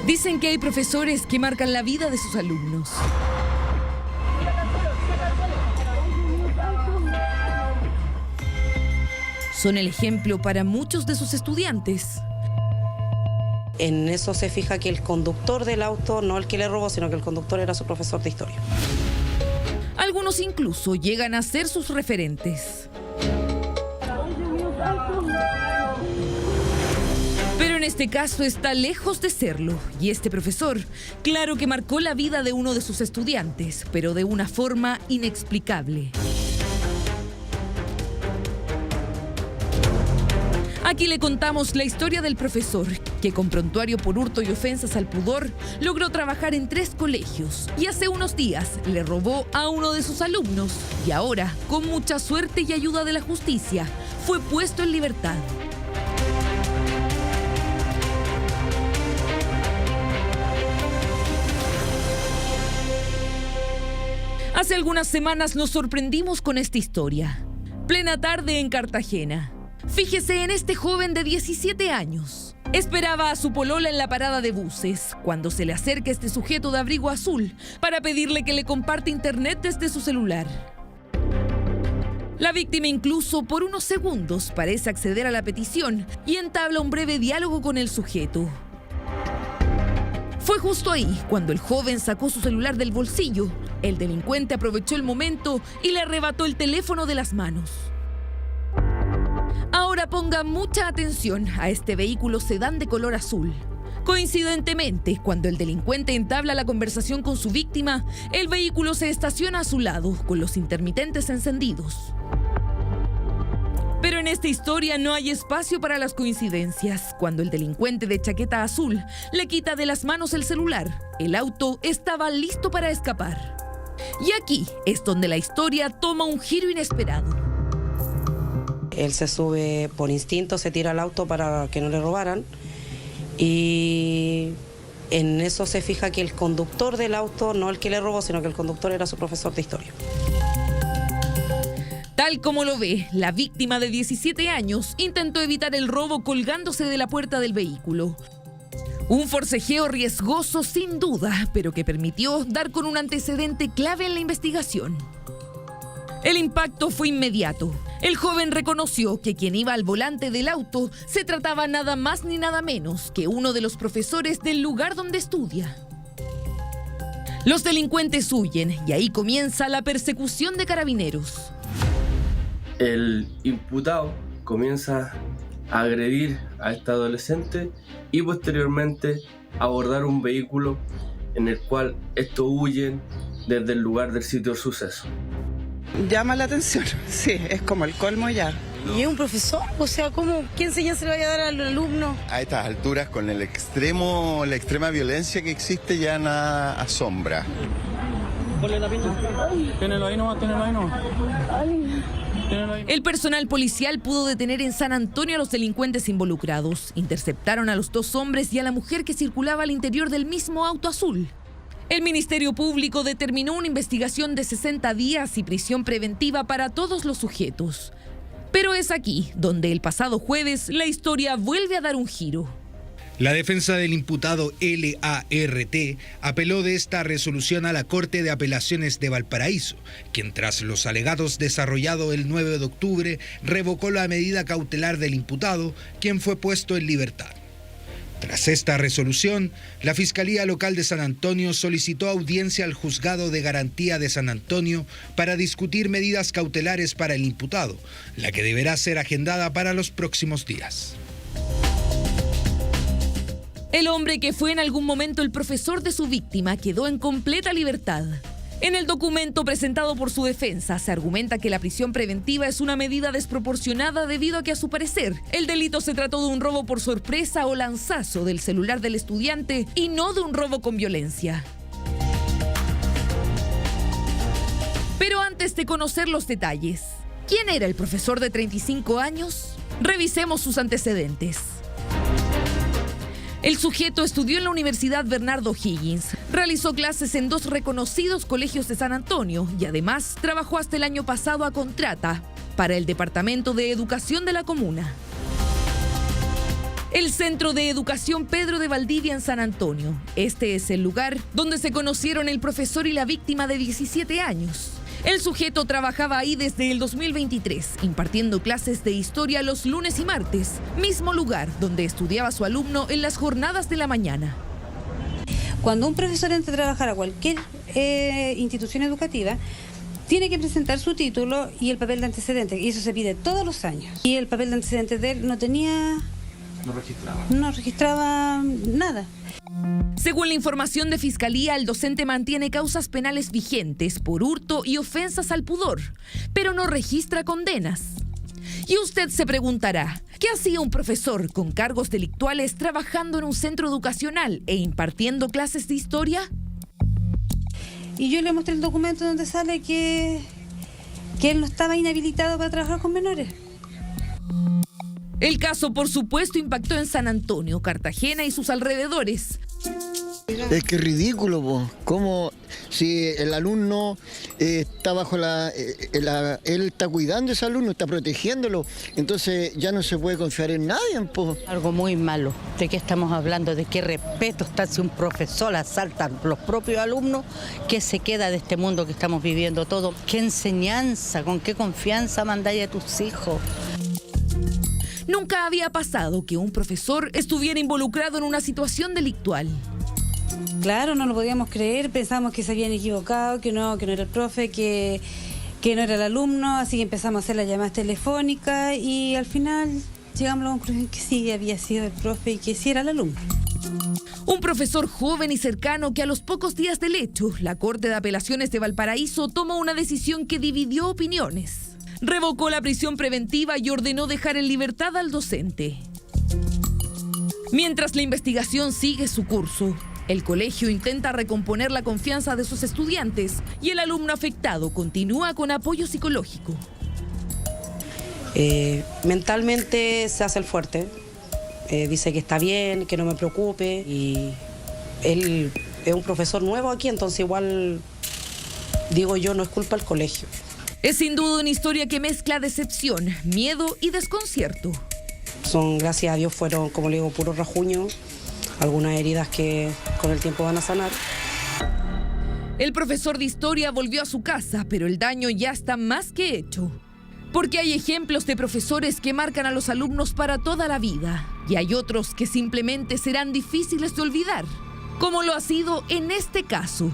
Dicen que hay profesores que marcan la vida de sus alumnos. Son el ejemplo para muchos de sus estudiantes. En eso se fija que el conductor del auto, no el que le robó, sino que el conductor era su profesor de historia. Algunos incluso llegan a ser sus referentes. Pero en este caso está lejos de serlo, y este profesor, claro que marcó la vida de uno de sus estudiantes, pero de una forma inexplicable. Aquí le contamos la historia del profesor, que con prontuario por hurto y ofensas al pudor, logró trabajar en 3 colegios y hace unos días le robó a uno de sus alumnos y ahora, con mucha suerte y ayuda de la justicia, fue puesto en libertad. Hace algunas semanas nos sorprendimos con esta historia. Plena tarde en Cartagena. Fíjese en este joven de 17 años. Esperaba a su polola en la parada de buses cuando se le acerca este sujeto de abrigo azul para pedirle que le comparte internet desde su celular. La víctima incluso por unos segundos parece acceder a la petición y entabla un breve diálogo con el sujeto. Fue justo ahí cuando el joven sacó su celular del bolsillo. El delincuente aprovechó el momento y le arrebató el teléfono de las manos. Ahora ponga mucha atención a este vehículo sedán de color azul. Coincidentemente, cuando el delincuente entabla la conversación con su víctima, el vehículo se estaciona a su lado, con los intermitentes encendidos. Pero en esta historia no hay espacio para las coincidencias. Cuando el delincuente de chaqueta azul le quita de las manos el celular, el auto estaba listo para escapar. Y aquí es donde la historia toma un giro inesperado. Él se sube por instinto, se tira al auto para que no le robaran y en eso se fija que el conductor del auto, no el que le robó, sino que el conductor era su profesor de historia. Tal como lo ve, la víctima de 17 años intentó evitar el robo colgándose de la puerta del vehículo. Un forcejeo riesgoso sin duda, pero que permitió dar con un antecedente clave en la investigación. El impacto fue inmediato. El joven reconoció que quien iba al volante del auto se trataba nada más ni nada menos que uno de los profesores del lugar donde estudia. Los delincuentes huyen y ahí comienza la persecución de carabineros. El imputado comienza a agredir a esta adolescente y posteriormente abordar un vehículo en el cual estos huyen desde el lugar del sitio del suceso. Llama la atención, sí, es como el colmo ya. Y es un profesor, o sea, ¿qué enseñanza le vaya a dar al alumno? A estas alturas, con la extrema violencia que existe, ya nada asombra. Ponle la pinta. Ténelo ahí nomás. El personal policial pudo detener en San Antonio a los delincuentes involucrados. Interceptaron a los 2 hombres y a la mujer que circulaba al interior del mismo auto azul. El Ministerio Público determinó una investigación de 60 días y prisión preventiva para todos los sujetos. Pero es aquí donde el pasado jueves la historia vuelve a dar un giro. La defensa del imputado LART apeló de esta resolución a la Corte de Apelaciones de Valparaíso, quien tras los alegatos desarrollados el 9 de octubre revocó la medida cautelar del imputado, quien fue puesto en libertad. Tras esta resolución, la Fiscalía Local de San Antonio solicitó audiencia al Juzgado de Garantía de San Antonio para discutir medidas cautelares para el imputado, la que deberá ser agendada para los próximos días. El hombre que fue en algún momento el profesor de su víctima quedó en completa libertad. En el documento presentado por su defensa se argumenta que la prisión preventiva es una medida desproporcionada debido a que, a su parecer, el delito se trató de un robo por sorpresa o lanzazo del celular del estudiante y no de un robo con violencia. Pero antes de conocer los detalles, ¿quién era el profesor de 35 años? Revisemos sus antecedentes. El sujeto estudió en la Universidad Bernardo Higgins, realizó clases en 2 reconocidos colegios de San Antonio y además trabajó hasta el año pasado a contrata para el Departamento de Educación de la comuna. El Centro de Educación Pedro de Valdivia en San Antonio. Este es el lugar donde se conocieron el profesor y la víctima de 17 años. El sujeto trabajaba ahí desde el 2023, impartiendo clases de historia los lunes y martes, mismo lugar donde estudiaba su alumno en las jornadas de la mañana. Cuando un profesor entra a trabajar a cualquier institución educativa, tiene que presentar su título y el papel de antecedentes, y eso se pide todos los años. Y el papel de antecedentes de él no registraba nada. Según la información de Fiscalía, el docente mantiene causas penales vigentes por hurto y ofensas al pudor, pero no registra condenas. Y usted se preguntará, ¿qué hacía un profesor con cargos delictuales trabajando en un centro educacional e impartiendo clases de historia? Y yo le mostré el documento donde sale que él no estaba inhabilitado para trabajar con menores. El caso, por supuesto, impactó en San Antonio, Cartagena y sus alrededores. Es que es ridículo, po. Como si el alumno está bajo él está cuidando a ese alumno, está protegiéndolo, entonces ya no se puede confiar en nadie, po. Algo muy malo. ¿De qué estamos hablando? ¿De qué respeto está si un profesor asalta a los propios alumnos? ¿Qué se queda de este mundo que estamos viviendo todo? ¿Qué enseñanza, con qué confianza mandáis a tus hijos? Nunca había pasado que un profesor estuviera involucrado en una situación delictual. Claro, no lo podíamos creer, pensábamos que se habían equivocado, que no era el profe, que no era el alumno, así que empezamos a hacer las llamadas telefónicas y al final llegamos a la conclusión que sí había sido el profe y que sí era el alumno. Un profesor joven y cercano que a los pocos días del hecho, la Corte de Apelaciones de Valparaíso tomó una decisión que dividió opiniones. Revocó la prisión preventiva y ordenó dejar en libertad al docente. Mientras la investigación sigue su curso, el colegio intenta recomponer la confianza de sus estudiantes y el alumno afectado continúa con apoyo psicológico. Mentalmente se hace el fuerte, dice que está bien, que no me preocupe, y él es un profesor nuevo aquí, entonces igual digo yo, no es culpa del colegio. Es sin duda una historia que mezcla decepción, miedo y desconcierto. Gracias a Dios fueron, como le digo, puros rajuños, algunas heridas que con el tiempo van a sanar. El profesor de historia volvió a su casa, pero el daño ya está más que hecho. Porque hay ejemplos de profesores que marcan a los alumnos para toda la vida, y hay otros que simplemente serán difíciles de olvidar, como lo ha sido en este caso.